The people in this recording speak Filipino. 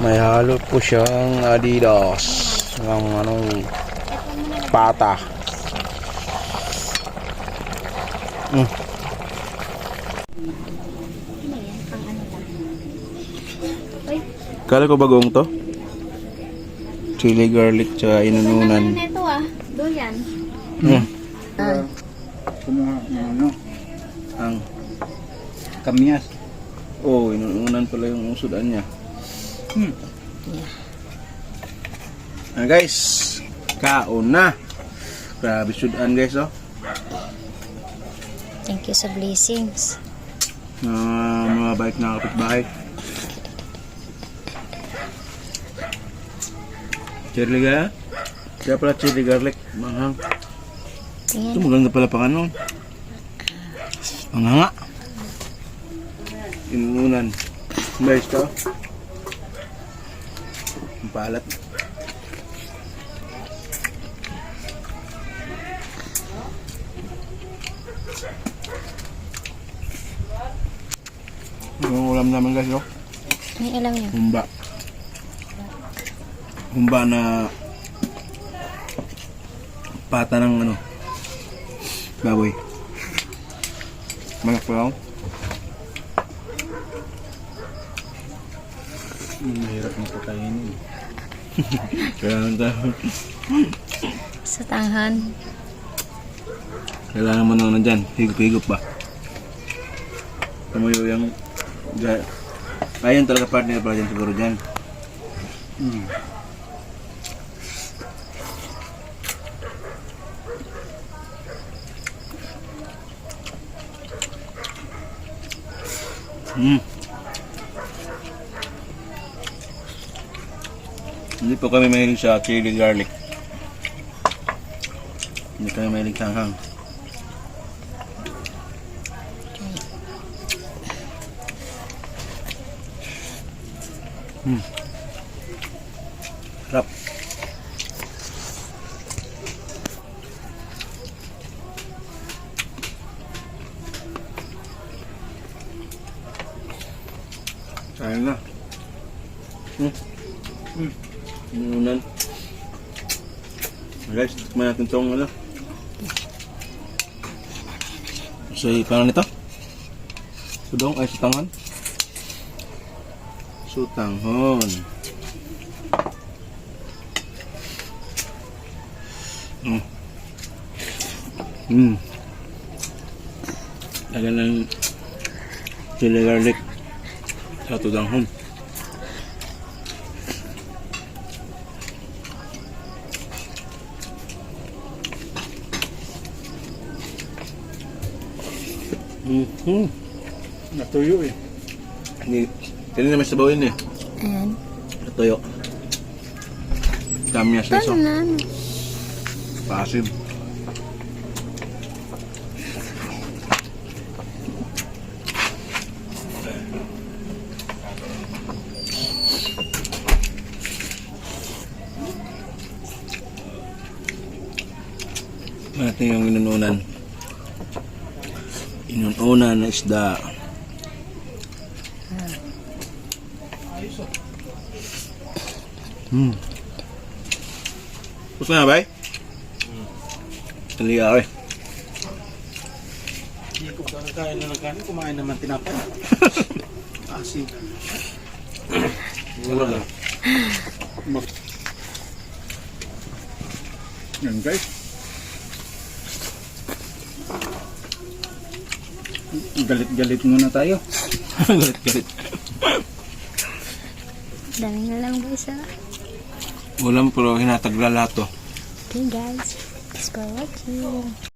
May halo po siyang Adidas ng pata. Kala ko bagong to. Chili garlic tsaka inununan. Ito doyan. Kumuha ng Ang kamyas. oh, inununan pala yung usudan niya. Guys, kaon na. Grabe sudan guys, oh. Thank you sa blessings. Mga bike na kapitbahay. Chili ga? Kaya pala chili garlic. Manghang. Ito maganda pala pang ano. Manghanga. Inuunan. Guys, to. Ang palat. Yung ulam naman guys, oh. May alam niyo. Humba. Humba na pata ng baboy. Malak pa ako. Mahirap na pakainin. Kailangan tayo. Sa tanghan. Kailangan mo na dyan. Higop-higop ba? Tumuyo yung ayun talaga partner pala dyan siguro dyan. Hindi po kami mahilig sa chili garlic. Hindi kami mahilig sa hanghang. Sarap. Sayang na. Inunan. Guys, tikman natin itong So, paano nito? Sudong ay sutangan. Sutanghon. Lagyan ng chili garlic sa tudanghon. Natuyo eh. Hindi naman sabawin eh. Ayan. Natuyo. Kamyas na so. Tanan. Pasim. Natin yung inununan. Inununan na isda. Gusto na ba? Taliya eh. Hindi ko kakain na ng kanin, kumain naman tinapay. Asin. Wala. Yan guys. Galit-galit muna tayo. Galit-galit. Dami na lang guys Ulam pero hinatagla lahat to. Okay guys. Thanks for watching.